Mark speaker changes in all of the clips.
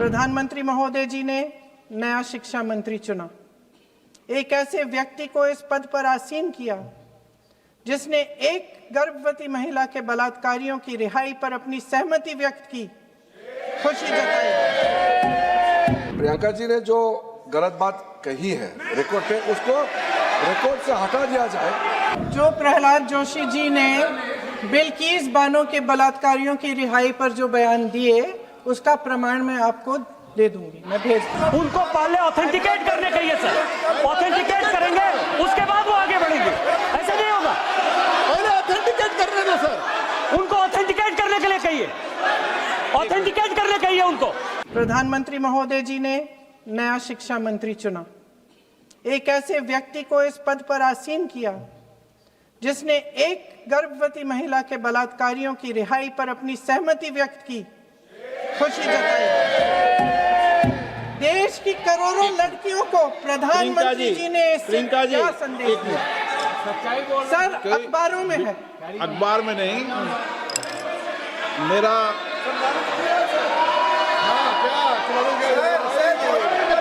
Speaker 1: प्रधानमंत्री महोदय जी ने नया शिक्षा मंत्री चुना। एक ऐसे व्यक्ति को इस पद पर आसीन किया जिसने एक गर्भवती महिला के बलात्कारियों की रिहाई पर अपनी सहमति व्यक्त की, खुशी जताई।
Speaker 2: प्रियंका जी ने जो गलत बात कही है रिकॉर्ड पे, उसको रिकॉर्ड से हटा दिया जाए।
Speaker 1: जो प्रहलाद जोशी जी ने बिल्किस बानो के बलात्कारियों की रिहाई पर जो बयान दिए, उसका प्रमाण मैं आपको दे दूंगी, मैं भेज दूंगी।
Speaker 3: उनको पहले ऑथेंटिकेट करने कहिए सर, ऑथेंटिकेट करेंगे उसके बाद वो आगे बढ़ेंगे, ऐसे नहीं होगा।
Speaker 4: पहले ऑथेंटिकेट करने दो सर,
Speaker 3: उनको ऑथेंटिकेट करने के लिए कहिए, ऑथेंटिकेट करने कहिए उनको।
Speaker 1: प्रधानमंत्री महोदय जी ने नया शिक्षा मंत्री चुना। एक ऐसे व्यक्ति को इस पद पर आसीन किया जिसने एक गर्भवती महिला के बलात्कारियों की रिहाई पर अपनी सहमति व्यक्त की, खुशी जताई। देश की करोड़ों लड़कियों को प्रधानमंत्री जी ने इससे क्या संदेश दिया? सर, अखबारों में है,
Speaker 4: अखबार में नहीं। मेरा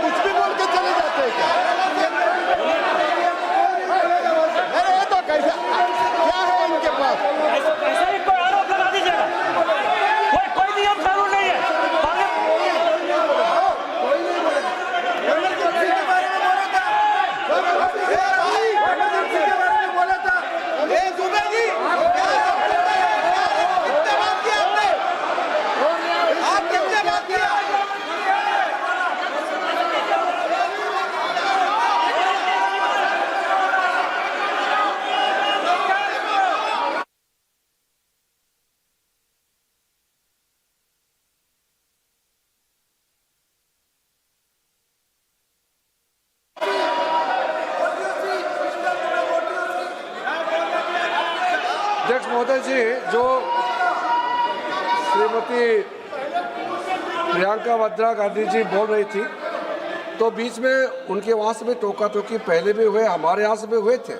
Speaker 4: कुछ भी बोल के चले जाते हैं क्या? अरे ये तो कैसा क्या है इनके पास?
Speaker 3: ऐसा ही कोई आरोप लगा दीजिएगा, कोई नियम कानून नहीं है।
Speaker 2: अध्यक्ष महोदय जी, जो श्रीमती प्रियंका वाड्रा गांधी जी बोल रही थी, तो बीच में उनके वहाँ से भी टोका टोकी पहले भी हुए, हमारे यहाँ से भी हुए थे।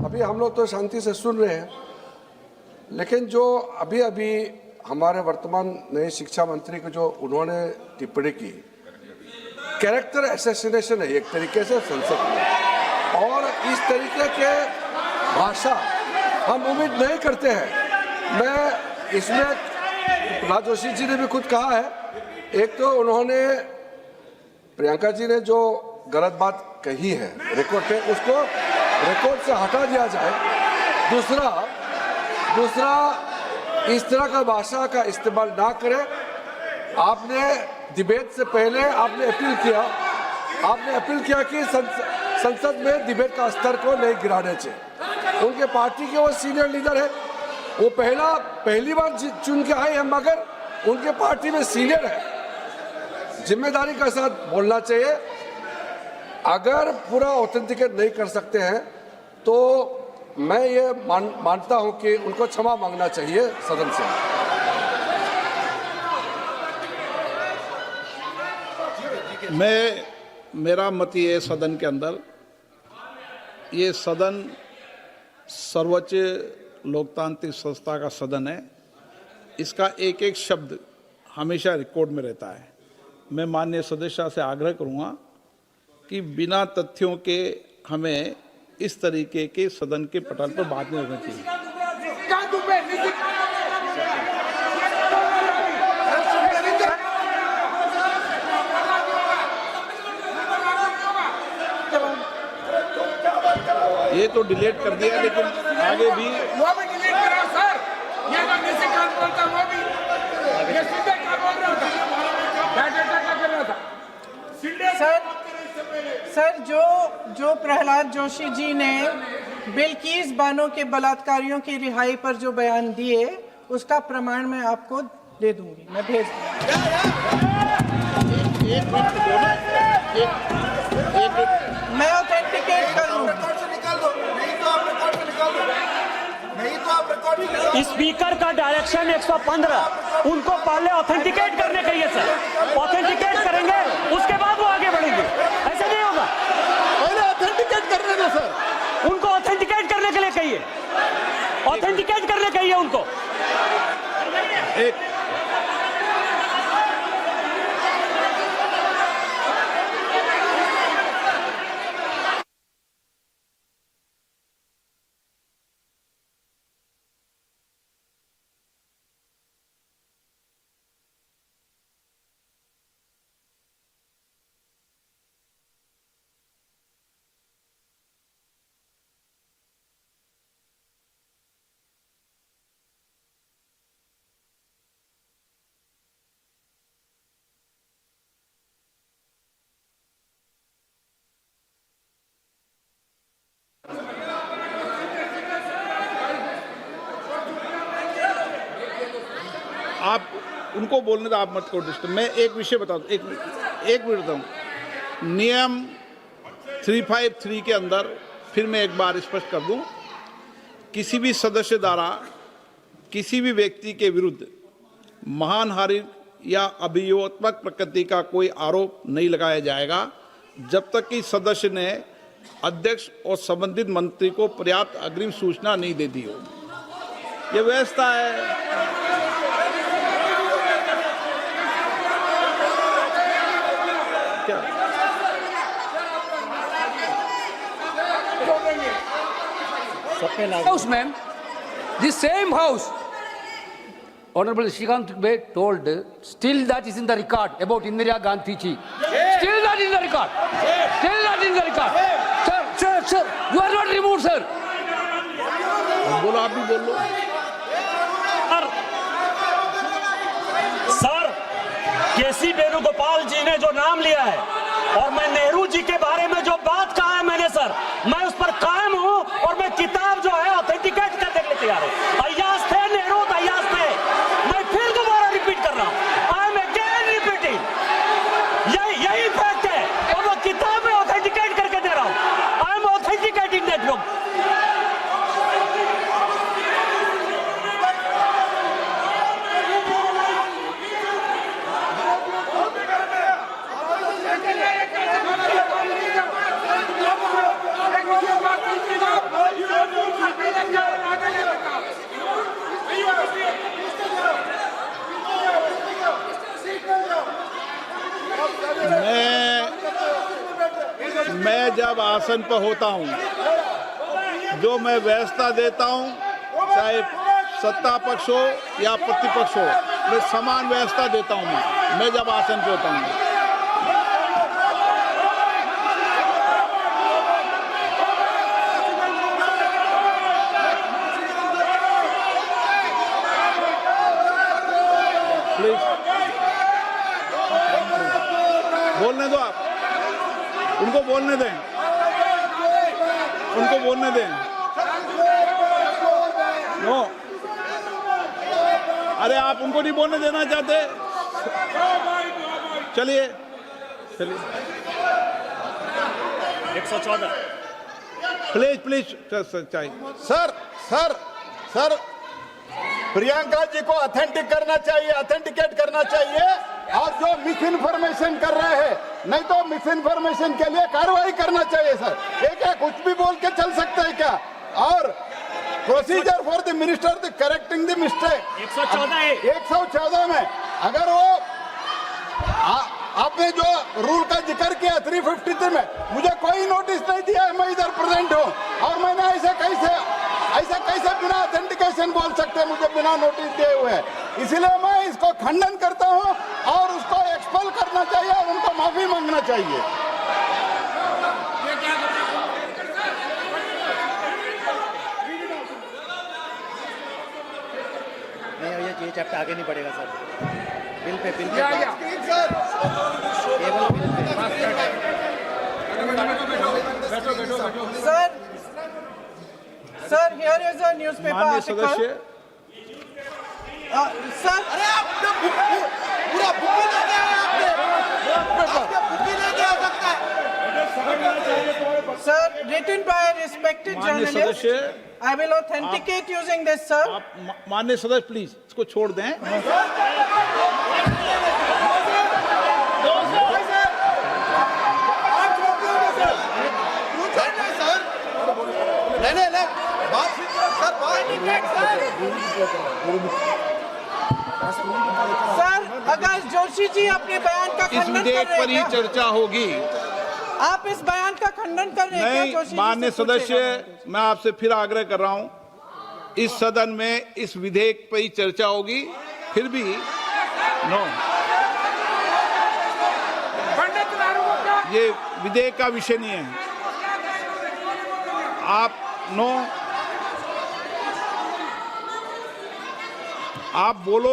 Speaker 2: अभी हम लोग तो शांति से सुन रहे हैं, लेकिन जो अभी अभी हमारे वर्तमान नए शिक्षा मंत्री को जो उन्होंने टिप्पणी की, कैरेक्टर असैसिनेशन है एक तरीके से संसद में, और इस तरीके के भाषा हम उम्मीद नहीं करते हैं। मैं इसमें प्रहलाद जोशी जी ने भी खुद कहा है, एक तो उन्होंने प्रियंका जी ने जो गलत बात कही है रिकॉर्ड पे, उसको रिकॉर्ड से हटा दिया जाए। दूसरा इस तरह का भाषा का इस्तेमाल ना करें। आपने डिबेट से पहले आपने अपील किया कि संसद में डिबेट का स्तर को नहीं गिराने चाहिए। उनके पार्टी के वो सीनियर लीडर है, वो पहली बार चुन के आए हैं, मगर उनके पार्टी में सीनियर है। जिम्मेदारी के साथ बोलना चाहिए। अगर पूरा ऑथेंटिकेट नहीं कर सकते हैं तो मैं ये मानता हूं कि उनको क्षमा मांगना चाहिए सदन से।
Speaker 4: मेरा मत ये सदन के अंदर, ये सदन सर्वोच्च लोकतांत्रिक संस्था का सदन है, इसका एक एक शब्द हमेशा रिकॉर्ड में रहता है। मैं माननीय सदस्य से आग्रह करूंगा कि बिना तथ्यों के हमें इस तरीके के सदन के पटल पर बात नहीं होनी चाहिए। ये तो डिलीट कर दिया, लेकिन आगे भी
Speaker 5: वो भी डिलीट करा सर। ये तो किसी का बोलता, वो भी ये सीधे का बोल रहा था, डाटा का कर रहा था।
Speaker 1: सर, जो प्रहलाद जोशी जी ने बिल्किस बानो के बलात्कारियों की रिहाई पर जो बयान दिए, उसका प्रमाण मैं आपको दे दूंगी, मैं भेज दूंगी। मैं ऑथेंटिकेट कर लूंगा।
Speaker 3: स्पीकर का डायरेक्शन 115, उनको पहले ऑथेंटिकेट करने कहिए सर, ऑथेंटिकेट करेंगे उसके बाद वो आगे बढ़ेंगे, ऐसे नहीं होगा।
Speaker 4: पहले ऑथेंटिकेट करने दो सर,
Speaker 3: उनको ऑथेंटिकेट करने के लिए कहिए, ऑथेंटिकेट करने कहिए उनको।
Speaker 4: उनको बोलने दो, आप मत करो डिस्टर्ब। मैं एक विषय बता दूं, एक मिनट बताऊं। नियम 353 के अंदर फिर मैं एक बार स्पष्ट कर दूं, किसी भी सदस्य द्वारा किसी भी व्यक्ति के विरुद्ध मानहानि या अभियोगात्मक प्रकृति का कोई आरोप नहीं लगाया जाएगा जब तक कि सदस्य ने अध्यक्ष और संबंधित मंत्री को पर्याप्त अग्रिम सूचना नहीं दे दी हो। ये व्यवस्था है। क्या
Speaker 6: House, ma'am, the same house, Honorable Shrikant Bey told, still that is in the record about Indira Gandhi ji. Still that in the record. Still that in the record. Sir, you are not removed, sir.
Speaker 4: बोलो, आप भी बोल लो।
Speaker 3: Sir, केसी वेणुगोपाल जी ने जो नाम लिया है और मैं नेहरू जी के बारे में जो बात कहा है मैंने, सर, मैं उस पर कायम हूं और मैं किताब जो है ऑथेंटिकेट करने के लिए तैयार हूं। अय्याज थे नेहरू, अय्याज थे। मैं फिर दोबारा रिपीट कर रहा हूं, आई एम अगेन रिपीटिंग। यही फैक्ट है और मैं किताब में ऑथेंटिकेट करके दे रहा हूं। I am authenticating that book.
Speaker 4: मैं जब आसन पर होता हूं, जो मैं व्यवस्था देता हूं, चाहे सत्ता पक्ष हो या प्रतिपक्ष हो, मैं समान व्यवस्था देता हूं। मैं जब आसन पर होता हूं, प्लीज बोलने दो, आप उनको बोलने दें, उनको बोलने दें। नो, अरे आप उनको नहीं बोलने देना चाहते? चलिए
Speaker 3: 114
Speaker 4: प्लीज चाहिए।
Speaker 7: सर प्रियंका जी को ऑथेंटिकेट करना चाहिए और जो मिस इन्फॉर्मेशन कर रहे हैं, नहीं तो मिस इन्फॉर्मेशन के लिए कार्रवाई करना चाहिए। सर एक कुछ भी बोल के चल सकते हैं क्या? और procedure for the minister the correcting the mistake 114 में अगर वो आपने जो रूल का जिक्र किया 353 में, मुझे कोई नोटिस नहीं दिया है, मैं इधर प्रेजेंट हूँ और मैंने ऐसे कैसे बिना ऑथेंटिकेशन बोल सकते, मुझे बिना नोटिस दिए हुए। इसलिए मैं इसको खंडन करता हूँ और उसको एक्सपेल करना चाहिए और उनको माफी मांगना चाहिए।
Speaker 8: नहीं, ये चैप्टर आगे नहीं बढ़ेगा sir. Bill pay
Speaker 1: Sir, here is a newspaper
Speaker 4: माननीय
Speaker 1: article.
Speaker 4: सदस्य,
Speaker 1: Sir,
Speaker 7: अरे आपने पूरा बुक ले गया है, आपने बुक ले गया सकता है।
Speaker 1: sir, written by a respected
Speaker 4: माननीय
Speaker 1: journalist.
Speaker 4: सदस्य,
Speaker 1: I will authenticate using this, sir.
Speaker 4: आप माननीय सदस्य प्लीज इसको छोड़ दें।
Speaker 1: सर, अगर जोशी जी अपने बयान का
Speaker 4: इस
Speaker 1: खंडन कर
Speaker 4: विधेयक
Speaker 1: रहे
Speaker 4: पर ही
Speaker 1: हैं क्या?
Speaker 4: चर्चा होगी।
Speaker 1: आप इस बयान का खंडन कर रहे हैं क्या?
Speaker 4: नहीं,
Speaker 1: जोशी जी
Speaker 4: माननीय
Speaker 1: से पूछेगा।
Speaker 4: सदस्य, मैं आपसे फिर आग्रह कर रहा हूं, इस सदन में इस विधेयक पर ही चर्चा होगी। फिर भी नो, ये विधेयक का विषय नहीं है। आप नो, आप बोलो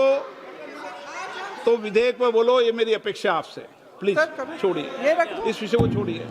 Speaker 4: तो विधेयक पे बोलो, ये मेरी अपेक्षा आपसे। प्लीज
Speaker 1: सर, कभी-
Speaker 4: छोड़िए,
Speaker 1: ये रख दो।
Speaker 4: इस विषय को छोड़िए।